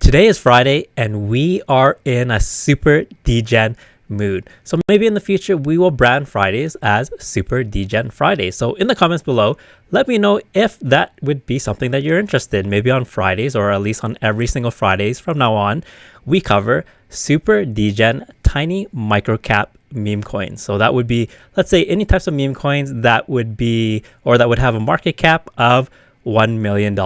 Today is Friday and we are in a super degen mood. So maybe in the future we will brand Fridays as super degen Fridays. So in the comments below, let me know if that would be something that you're interested in. Maybe on Fridays, or at least on every single Fridays from now on, we cover super degen tiny microcap meme coins. So that would be, let's say, any types of meme coins that would be, or that would have a market cap of $1 million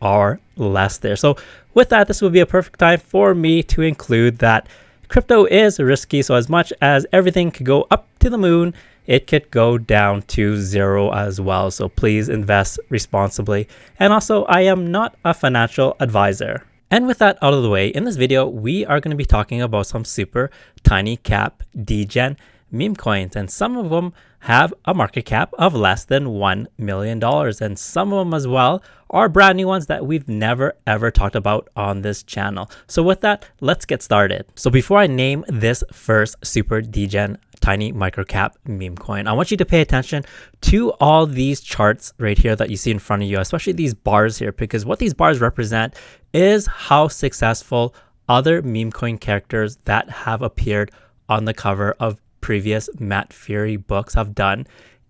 or less there. So with that, this would be a perfect time for me to include that crypto is risky. So as much as everything could go up to the moon, it could go down to zero as well. So please invest responsibly. And also, I am not a financial advisor. And with that out of the way, in this video, we are going to be talking about some super tiny cap degen meme coins, and some of them have a market cap of less than $1 million, and some of them as well are brand new ones that we've never ever talked about on this channel. So with that, let's get started. So before I name this first super degen tiny microcap meme coin, I want you to pay attention to all these charts right here that you see in front of you, especially these bars here, because what these bars represent is how successful other meme coin characters that have appeared on the cover of previous Matt Fury books have done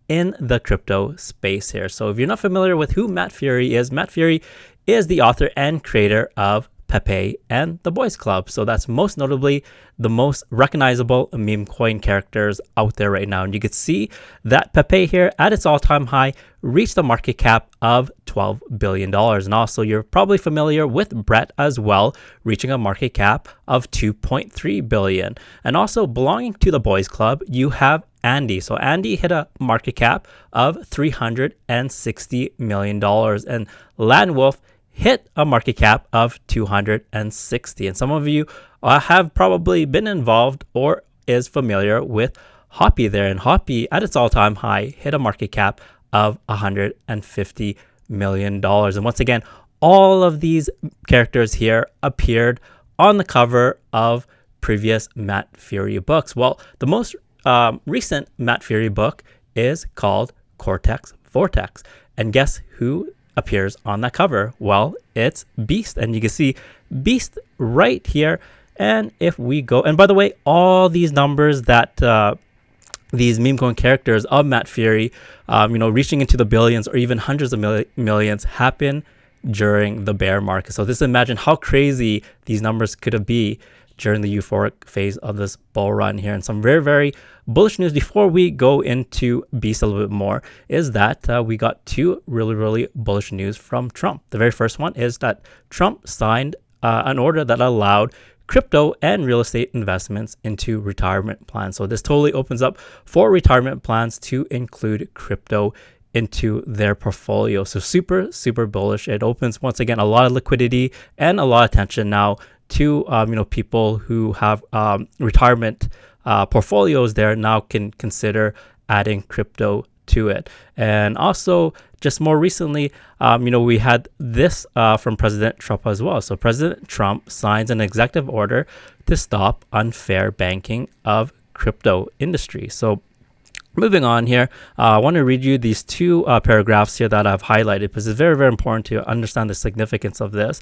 in the crypto space here. So if you're not familiar with who Matt Fury is the author and creator of Pepe and the Boys Club. So that's most notably the most recognizable meme coin characters out there right now. And you could see that Pepe here at its all-time high reached a market cap of $12 billion. And also you're probably familiar with Brett as well, reaching a market cap of $2.3 billion. And also belonging to the Boys Club, you have Andy. So Andy hit a market cap of $360 million. And Landwolf hit a market cap of 260. And some of you have probably been involved or is familiar with Hoppy there. And Hoppy at its all-time high hit a market cap of $150 million. And once again, all of these characters here appeared on the cover of previous Matt Fury books. Well, the most recent Matt Fury book is called Cortex, Vortex. And guess who appears on that cover? Well, it's Beast, and you can see Beast right here. And if we go, and by the way, all these numbers that these meme coin characters of Matt Fury, reaching into the billions or even hundreds of millions happen during the bear market. So just imagine how crazy these numbers could have been during the euphoric phase of this bull run here. And some very, very bullish news before we go into Beast a little bit more is that we got two really, really bullish news from Trump. The very first one is that Trump signed an order that allowed crypto and real estate investments into retirement plans. So this totally opens up for retirement plans to include crypto into their portfolio. So super, super bullish. It opens, once again, a lot of liquidity and a lot of attention now to people who have retirement portfolios there now can consider adding crypto to it. And also just more recently, we had this from President Trump as well. So President Trump signs an executive order to stop unfair banking of crypto industry. So moving on here, I want to read you these two paragraphs here that I've highlighted because it's very, very important to understand the significance of this.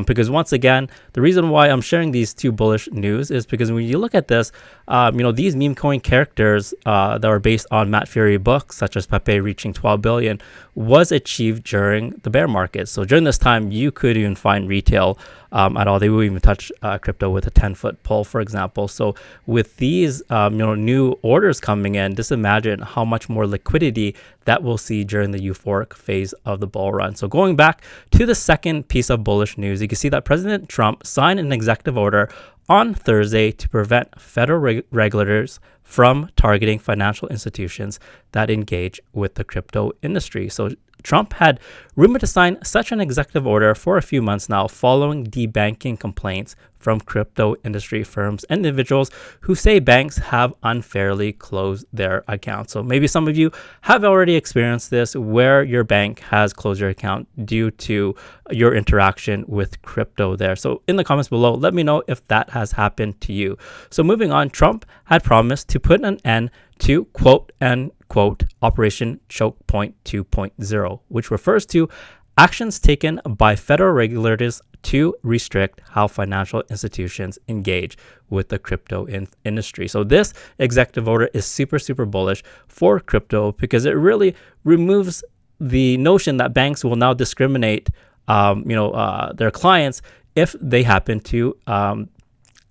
Because once again, the reason why I'm sharing these two bullish news is because when you look at this, these meme coin characters that are based on Matt Fury books, such as Pepe reaching 12 billion, was achieved during the bear market. So during this time, you could even find retail at all. They will even touch crypto with a 10-foot pole, for example. So with these new orders coming in, just imagine how much more liquidity that we'll see during the euphoric phase of the bull run. So going back to the second piece of bullish news, you can see that President Trump signed an executive order on Thursday to prevent federal regulators from targeting financial institutions that engage with the crypto industry. So Trump had rumored to sign such an executive order for a few months now, following debanking complaints from crypto industry firms and individuals who say banks have unfairly closed their accounts. So maybe some of you have already experienced this, where your bank has closed your account due to your interaction with crypto there. So in the comments below, let me know if that has happened to you. So moving on, Trump had promised to put an end to quote unquote Operation Choke Point 2.0, which refers to actions taken by federal regulators to restrict how financial institutions engage with the crypto industry. So this executive order is super, super bullish for crypto because it really removes the notion that banks will now discriminate their clients if they happen to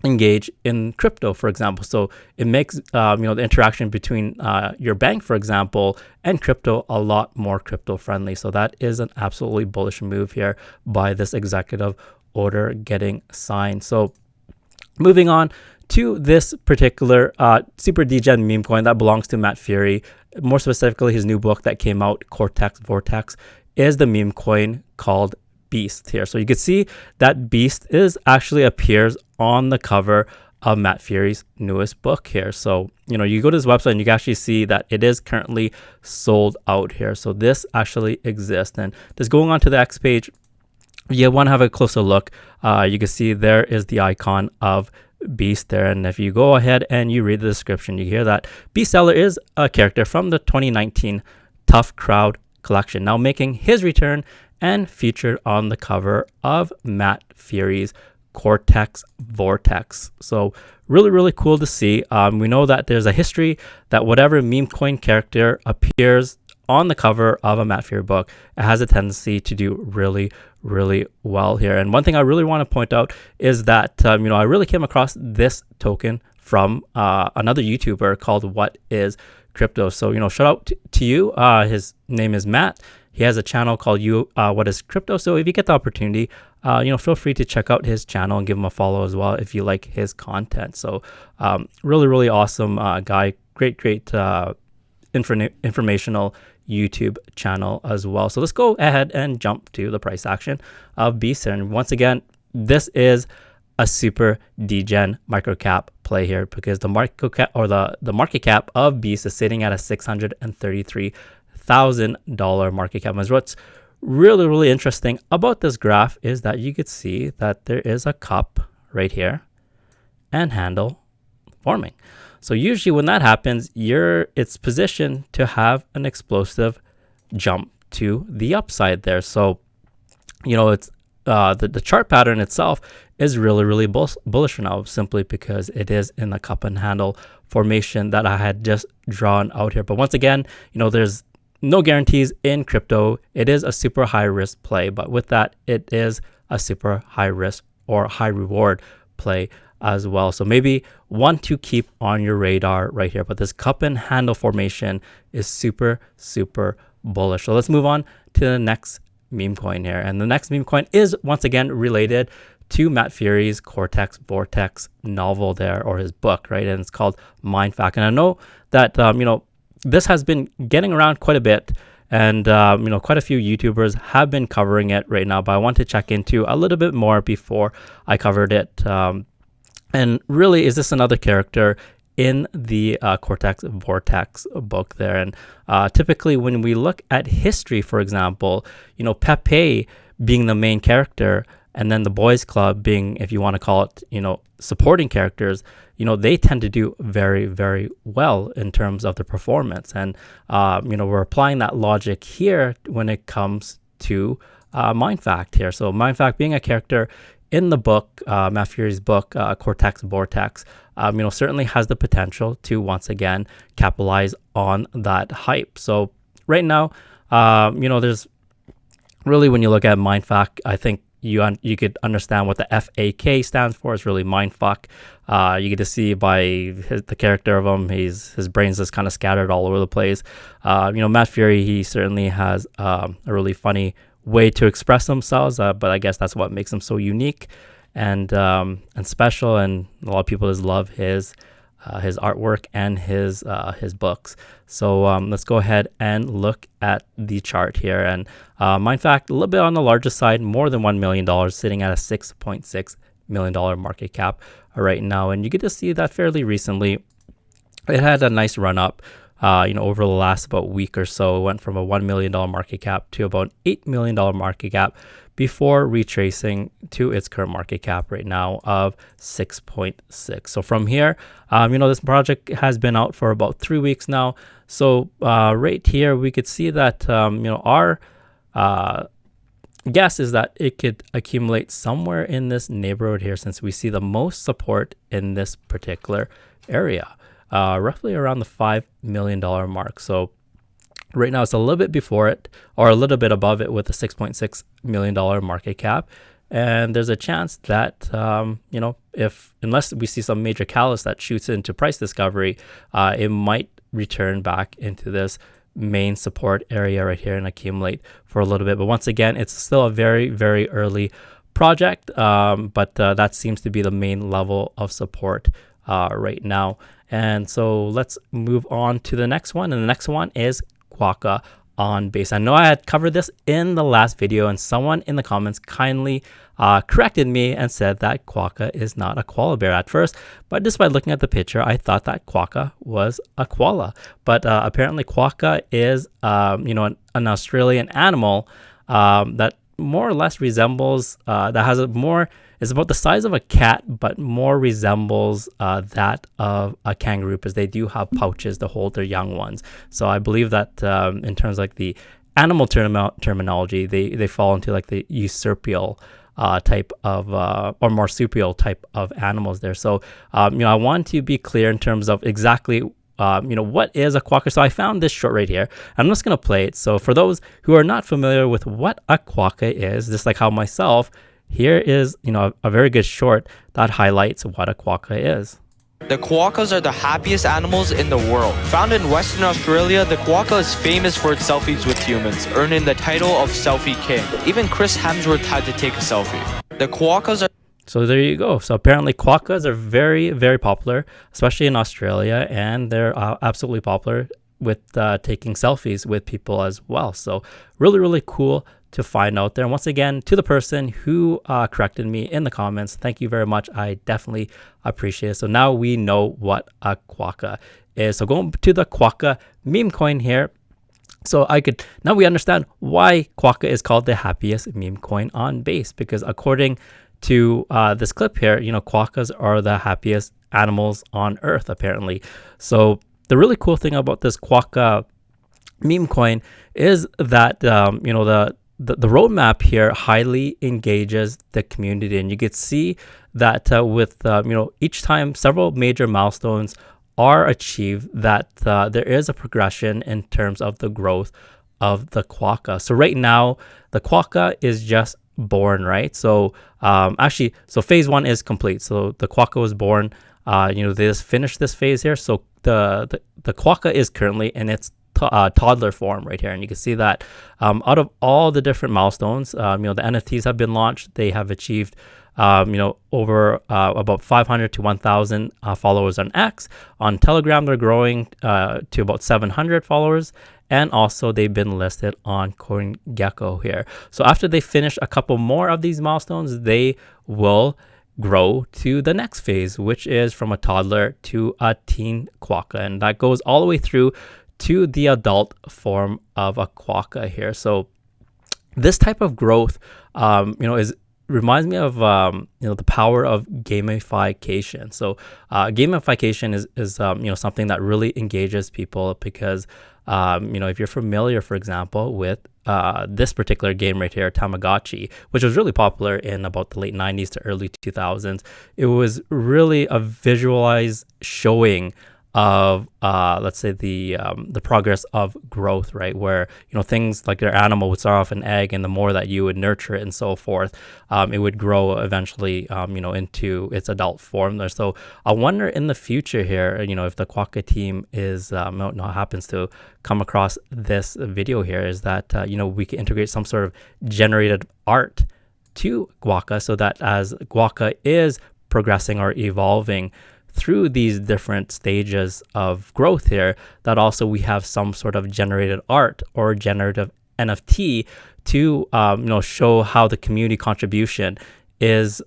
engage in crypto, for example. So it makes the interaction between your bank, for example, and crypto a lot more crypto friendly. So that is an absolutely bullish move here by this executive order getting signed. So moving on to this particular super degen meme coin that belongs to Matt Fury, more specifically his new book that came out, Cortex, Vortex, is the meme coin called Beast here. So you can see that Beast actually appears on the cover of Matt Fury's newest book here. So, you go to his website and you can actually see that it is currently sold out here. So this actually exists. And just going on to the X page, you want to have a closer look. You can see there is the icon of Beast there. And if you go ahead and you read the description, you hear that Beast Seller is a character from the 2019 Tough Crowd collection, now making his return and featured on the cover of Matt Fury's Cortex Vortex. So really, really cool to see. We know that there's a history that whatever meme coin character appears on the cover of a Matt Fury book, it has a tendency to do really, really well here. And one thing I really want to point out is that, I really came across this token from another YouTuber called What Is Crypto. So, shout out to you. His name is Matt. He has a channel called What Is Crypto. So if you get the opportunity, feel free to check out his channel and give him a follow as well if you like his content. So really, really awesome guy. Great informational YouTube channel as well. So let's go ahead and jump to the price action of Beast. And once again, this is a super degen microcap play here because the market cap the market cap of Beast is sitting at a $633,000 market cap. And what's really, really interesting about this graph is that you could see that there is a cup right here and handle forming. So usually when that happens, it's positioned to have an explosive jump to the upside there. So, it's the chart pattern itself is really, really bullish now, simply because it is in the cup and handle formation that I had just drawn out here. But once again, there's no guarantees in crypto. It is a super high risk play, but with that, it is a super high risk or high reward play as well. So maybe one to keep on your radar right here. But this cup and handle formation is super, super bullish. So let's move on to the next meme coin here. And the next meme coin is once again related to Matt Fury's Cortex Vortex novel there, or his book, right? And it's called Mindfact. And I know that, this has been getting around quite a bit, and quite a few YouTubers have been covering it right now, but I want to check into a little bit more before I covered it. And really, is this another character in the Cortex Vortex book there? And typically when we look at history, for example, Pepe being the main character, and then the Boys Club being, if you want to call it, supporting characters, they tend to do very, very well in terms of the performance. And, we're applying that logic here when it comes to Mindfact here. So Mindfact being a character in the book, Matt Fury's book, Cortex Vortex, certainly has the potential to once again capitalize on that hype. So right now, there's really, when you look at Mindfact, I think you could understand what the FAK stands for. It's really mindfuck. You get to see by the character of him, his brain's just kind of scattered all over the place. Matt Fury, he certainly has a really funny way to express themselves, but I guess that's what makes him so unique and special. And a lot of people just love his artwork and his books. So let's go ahead and look at the chart here. And Mindfact, a little bit on the larger side, more than $1 million, sitting at a $6.6 million market cap right now. And you get to see that fairly recently. It had a nice run up. Over the last about week or so, it went from a $1 million market cap to about $8 million market cap before retracing to its current market cap right now of 6.6. So from here, this project has been out for about 3 weeks now. So right here, we could see that, our guess is that it could accumulate somewhere in this neighborhood here, since we see the most support in this particular area, roughly around the $5 million mark. So right now it's a little bit before it, or a little bit above it, with a $6.6 million market cap. And there's a chance that, you know, unless we see some major catalyst that shoots into price discovery, it might return back into this main support area right here and accumulate for a little bit. But once again, it's still a very, very early project, but that seems to be the main level of support right now. And so let's move on to the next one. And the next one is Quokka on base. I know I had covered this in the last video, and someone in the comments kindly corrected me and said that Quokka is not a koala bear at first, but despite looking at the picture, I thought that Quokka was a koala. But apparently Quokka is you know, an Australian animal that more or less resembles, that has a more, is about the size of a cat, but more resembles that of a kangaroo, because they do have pouches to hold their young ones. So I believe that in terms of like the animal terminology, they fall into like the usurpial type of or marsupial type of animals there. So you know, I want to be clear in terms of exactly you know, what is a quokka. So I found this short right here. I'm just going to play it. So for those who are not familiar with what a quokka is, just like how myself, here is, you know, a very good short that highlights what a quokka is. The quokkas are the happiest animals in the world. Found in Western Australia, the quokka is famous for its selfies with humans, earning the title of Selfie King. Even Chris Hemsworth had to take a selfie. The quokkas are... So there you go. So apparently quokkas are very, very popular, especially in Australia, and they're absolutely popular with taking selfies with people as well. So really, really cool to find out there. And once again, to the person who corrected me in the comments, thank you very much. I definitely appreciate it. So now we know what a quokka is. So going to the Quokka meme coin here. So now we understand why Quokka is called the happiest meme coin on base, because according to this clip here, you know, quokkas are the happiest animals on earth, apparently. So the really cool thing about this Quokka meme coin is that, you know, the roadmap here highly engages the community, and you could see that with you know, each time several major milestones are achieved, that there is a progression in terms of the growth of the Quokka. So right now the Quokka is just born, right? So actually, so phase 1 is complete. So the Quokka was born, you know, they just finished this phase here. So the Quokka is currently in its toddler form right here, and you can see that out of all the different milestones, you know, the NFTs have been launched. They have achieved you know, over about 500 to 1,000 followers on X. On Telegram, they're growing to about 700 followers, and also they've been listed on CoinGecko here. So after they finish a couple more of these milestones, they will grow to the next phase, which is from a toddler to a teen Quokka, and that goes all the way through to the adult form of a Quokka here. So this type of growth, you know, reminds me of you know, the power of gamification. So gamification is you know, something that really engages people, because you know, if you're familiar, for example, with this particular game right here, Tamagotchi, which was really popular in about the late 90s to early 2000s, it was really a visualized showing of let's say the progress of growth, right? Where, you know, things like your animal would start off an egg, and the more that you would nurture it and so forth, it would grow eventually, you know, into its adult form there. So I wonder in the future here, you know, if the Quokka team is happens to come across this video here, is that you know, we can integrate some sort of generated art to Quokka, so that as Quokka is progressing or evolving through these different stages of growth here, that also we have some sort of generated art or generative NFT to you know, show how the community contribution is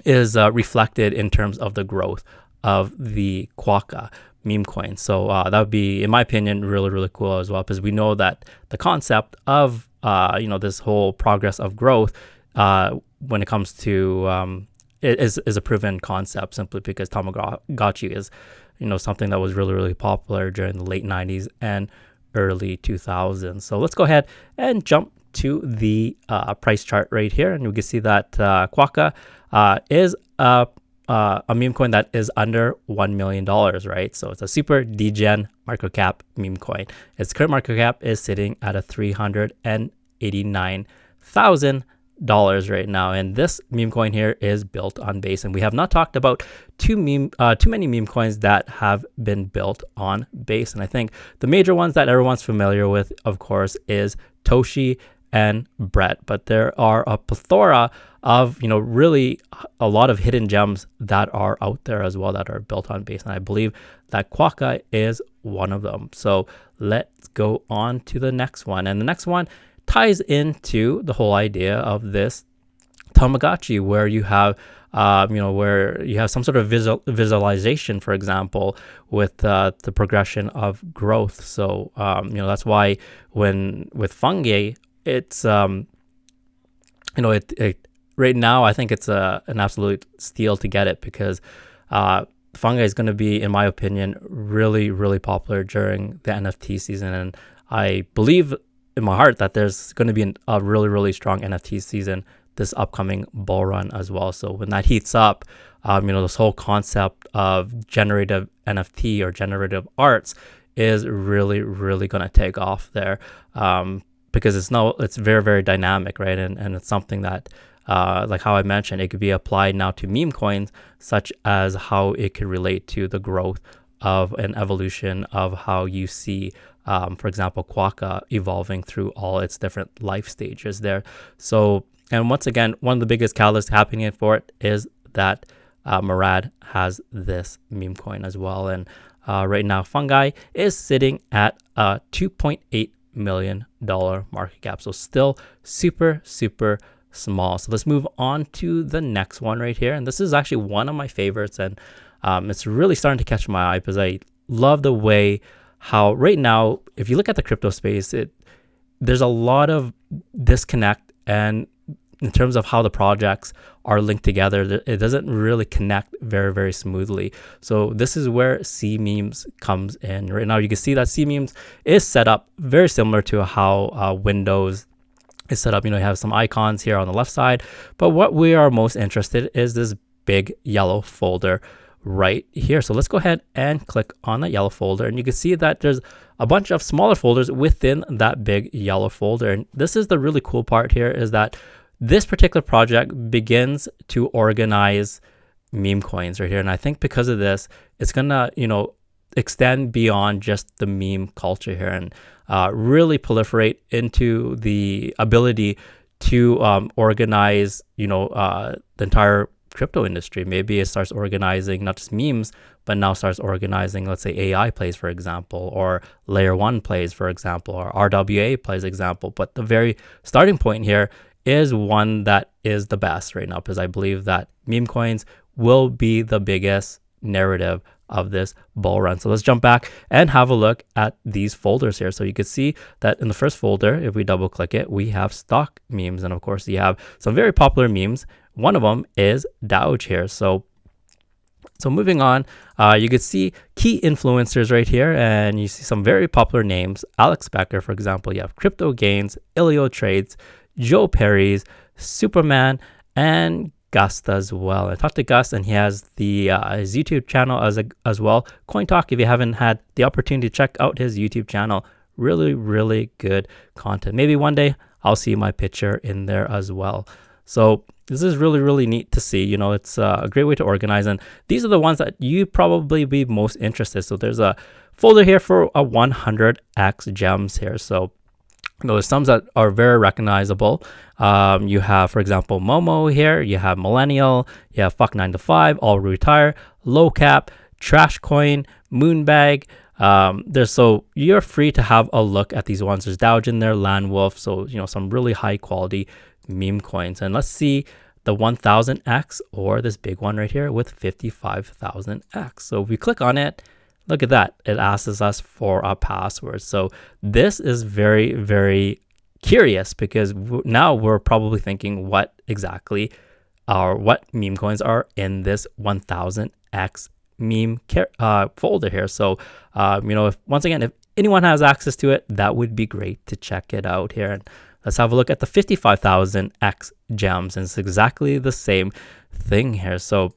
reflected in terms of the growth of the Quokka meme coin. So that would be, in my opinion, really, really cool as well, because we know that the concept of you know, this whole progress of growth when it comes to is a proven concept, simply because Tamagotchi is, you know, something that was really, really popular during the late 90s and early 2000s. So let's go ahead and jump to the price chart right here, and we can see that Quokka is a meme coin that is under $1 million, right? So it's a super degen market cap meme coin. Its current market cap is sitting at a $389,000 right now, and this meme coin here is built on base. And we have not talked about too many meme coins that have been built on base. And I think the major ones that everyone's familiar with, of course, is Toshi and Brett, but there are a plethora of, really a lot of hidden gems that are out there as well that are built on base, and I believe that Quokka is one of them. So let's go on to the next one, and the next one ties into the whole idea of this Tamagotchi, where you have where you have some sort of visualization, for example, with the progression of growth. So that's why with fungi, it's right now I think it's an absolute steal to get it, because fungi is going to be, in my opinion, really, really popular during the NFT season, and I believe in my heart that there's going to be a really, really strong NFT season this upcoming bull run as well. So when that heats up, this whole concept of generative NFT or generative arts is really, really going to take off there, because it's very, very dynamic, right? And it's something that, like how I mentioned, it could be applied now to meme coins, such as how it could relate to the growth of an evolution of how you see, for example, Quokka evolving through all its different life stages there. So, and once again, one of the biggest catalysts happening for it is that Murad has this meme coin as well. And right now, Fungi is sitting at a $2.8 million market cap. So still super, super small. So let's move on to the next one right here. And this is actually one of my favorites. And it's really starting to catch my eye, because I love the way how right now, if you look at the crypto space, there's a lot of disconnect, and in terms of how the projects are linked together, it doesn't really connect very, very smoothly. So this is where Cmemes comes in. Right now, you can see that Cmemes is set up very similar to how Windows is set up. You have some icons here on the left side, but what we are most interested in is this big yellow folder right here. So let's go ahead and click on that yellow folder, and you can see that there's a bunch of smaller folders within that big yellow folder. And this is the really cool part here, is that this particular project begins to organize meme coins right here. And I think because of this, it's gonna, extend beyond just the meme culture here, and really proliferate into the ability to organize, the entire crypto industry. Maybe it starts organizing not just memes, but now starts organizing, let's say, AI plays, for example, or layer 1 plays, for example, or RWA plays, example. But the very starting point here is one that is the best right now, because I believe that meme coins will be the biggest narrative of this bull run. So let's jump back and have a look at these folders here. So you can see that in the first folder, if we double click it, we have stock memes. And of course, you have some very popular memes. One of them is DOWGE here. So moving on, you could see key influencers right here, and you see some very popular names. Alex Becker, for example. You have Crypto Gains, Ilio Trades, Joe Perry's, Superman, and Gus as well. I talked to Gus, and he has his YouTube channel as well. Coin Talk, if you haven't had the opportunity to check out his YouTube channel, really, really good content. Maybe one day I'll see my picture in there as well. So this is really, really neat to see. It's a great way to organize, and these are the ones that you probably be most interested. So there's a folder here for a 100X gems here. So there's some that are very recognizable. You have, for example, Momo here. You have Millennial. You have Fuck 9 to 5, All Retire, Low Cap, Trash Coin, Moonbag. So you're free to have a look at these ones. There's DOWGE in there, Landwolf. So some really high quality meme coins. And let's see the 1000X, or this big one right here with 55,000X. So if we click on it, look at that. It asks us for a password. So this is very, very curious, because now we're probably thinking what meme coins are in this 1000X meme folder here. So, once again, if anyone has access to it, that would be great to check it out here. And let's have a look at the 55,000X gems, and it's exactly the same thing here. So,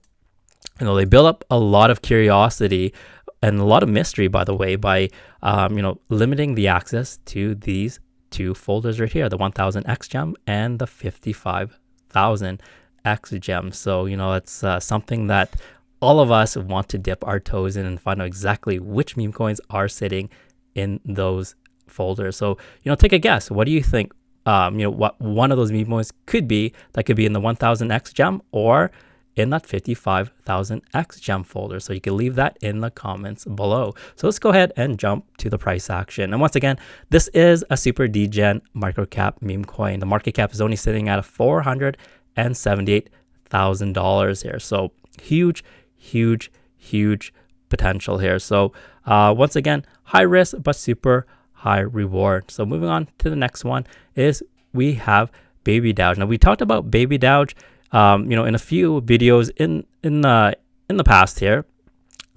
you know, they build up a lot of curiosity and a lot of mystery, by the way, by you know, limiting the access to these two folders right here, the 1000X gem and the 55,000X gem. So, you know, it's something that all of us want to dip our toes in and find out exactly which meme coins are sitting in those folders. So, you know, take a guess. What do you think? You know, what one of those meme coins could be that could be in the 1000X gem or in that 55,000X gem folder. So you can leave that in the comments below. So let's go ahead and jump to the price action. And once again, this is a super degen microcap meme coin. The market cap is only sitting at $478,000 here. So huge, huge, huge potential here. So once again, high risk, but super high reward. So moving on to the next one is we have Baby DOWGE. Now we talked about Baby DOWGE you know, in a few videos in the past here,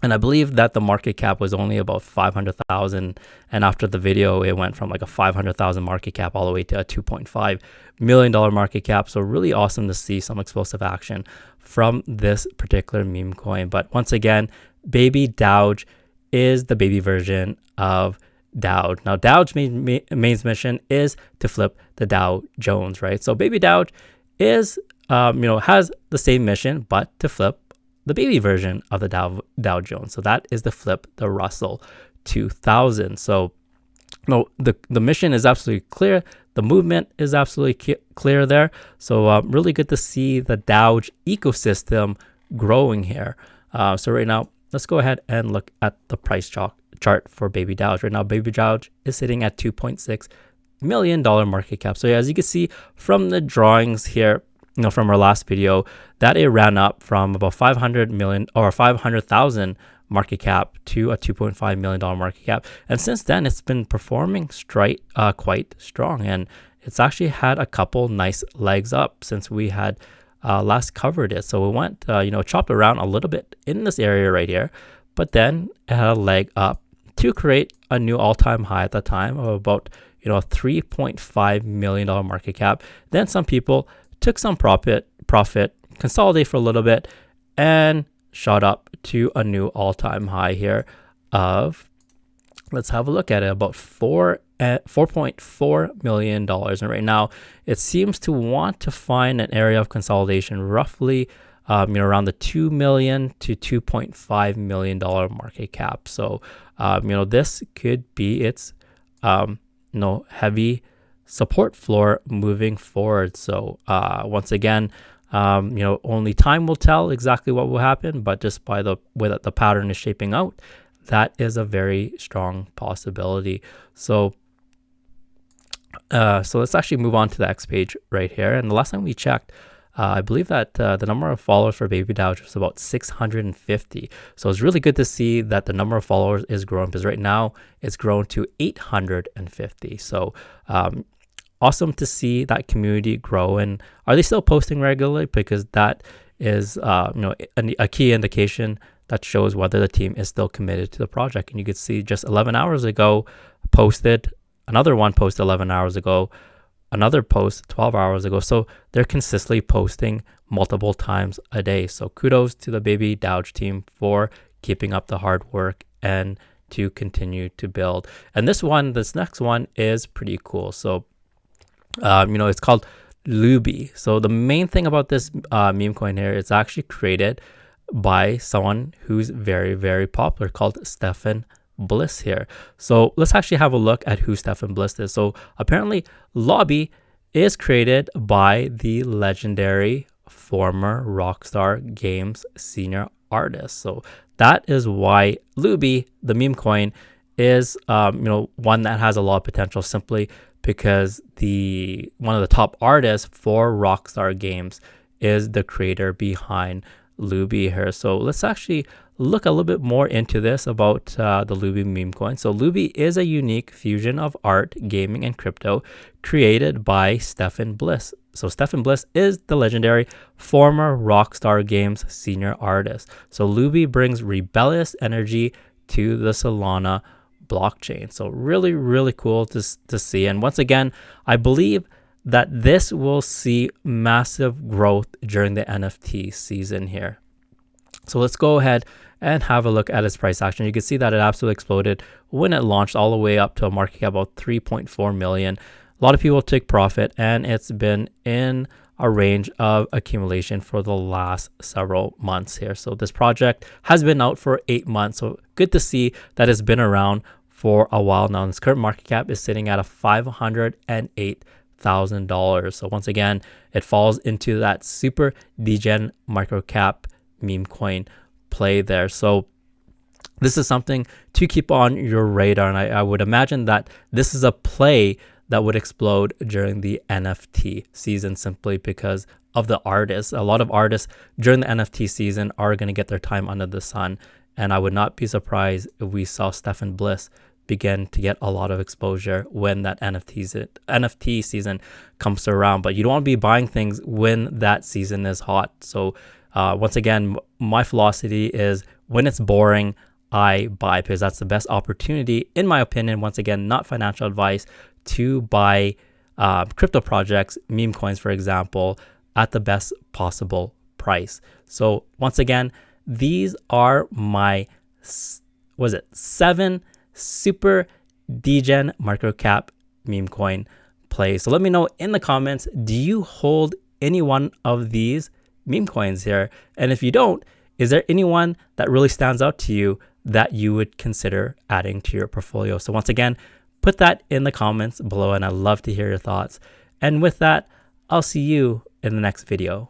and I believe that the market cap was only about 500,000, and after the video it went from like a 500,000 market cap all the way to a $2.5 million market cap. So really awesome to see some explosive action from this particular meme coin. But once again, Baby DOWGE is the baby version of DOWGE. Now DOWGE's main mission is to flip the Dow Jones, right? So Baby DOWGE is you know, has the same mission, but to flip the baby version of the Dow Jones. So that is to flip the Russell 2000. So, you know, the mission is absolutely clear. The movement is absolutely clear there. So really good to see the DOWGE ecosystem growing here. So right now, let's go ahead and look at the price chart for Baby DOWGE. Right now, Baby DOWGE is sitting at $2.6 million market cap. So as you can see from the drawings here, you know, from our last video, that it ran up from about 500 million or 500,000 market cap to a $2.5 million market cap. And since then, it's been performing quite strong. And it's actually had a couple nice legs up since we had last covered it. So we went, you know, chopped around a little bit in this area right here, but then it had a leg up to create a new all-time high at the time of about, you know, a $3.5 million market cap. Then some people took some profit, consolidate for a little bit, and shot up to a new all-time high here of, let's have a look at it, about $4.4 million. And right now, it seems to want to find an area of consolidation roughly you know, around the $2 million to $2.5 million market cap. So you know, this could be its you know, heavy support floor moving forward. So once again, you know, only time will tell exactly what will happen, but just by the way that the pattern is shaping out, that is a very strong possibility. So so let's actually move on to the next page right here. And the last time we checked, I believe that the number of followers for Baby DOWGE was about 650. So it's really good to see that the number of followers is growing, because right now it's grown to 850. So awesome to see that community grow. And are they still posting regularly? Because that is you know, a key indication that shows whether the team is still committed to the project. And you could see just 11 hours ago posted, another one posted 11 hours ago, another post 12 hours ago. So they're consistently posting multiple times a day. So kudos to the Baby DOWGE team for keeping up the hard work and to continue to build. And this next one is pretty cool. So you know, it's called LUBY. So the main thing about this meme coin here, it's actually created by someone who's very, very popular, called Stefan Bliss here. So let's actually have a look at who Stefan Bliss is. So apparently LOBY is created by the legendary former Rockstar Games senior artist. So that is why LUBY, the meme coin, is you know, one that has a lot of potential, simply because one of the top artists for Rockstar Games is the creator behind LUBY here. So let's actually look a little bit more into this about the LUBY meme coin. So LUBY is a unique fusion of art, gaming, and crypto created by Stefan Bliss. So Stefan Bliss is the legendary former Rockstar Games senior artist. So LUBY brings rebellious energy to the Solana blockchain. So really, really cool to see. And once again, I believe that this will see massive growth during the NFT season here. So let's go ahead and have a look at its price action. You can see that it absolutely exploded when it launched, all the way up to a market cap about 3.4 million. A lot of people took profit, and it's been in a range of accumulation for the last several months here. So this project has been out for 8 months. So good to see that it's been around for a while now. And its current market cap is sitting at a $508,000. So once again, it falls into that super degen micro cap meme coin play there. So this is something to keep on your radar, and I would imagine that this is a play that would explode during the NFT season, simply because of the artists. A lot of artists during the NFT season are going to get their time under the sun, and I would not be surprised if we saw Stefan Bliss begin to get a lot of exposure when that NFT season comes around. But you don't want to be buying things when that season is hot. So once again, my philosophy is when it's boring, I buy, because that's the best opportunity, in my opinion. Once again, not financial advice, to buy crypto projects, meme coins, for example, at the best possible price. So once again, these are my, 7 super degen microcap meme coin plays. So let me know in the comments, do you hold any one of these meme coins here? And if you don't, is there anyone that really stands out to you that you would consider adding to your portfolio? So once again, put that in the comments below, and I'd love to hear your thoughts. And with that, I'll see you in the next video.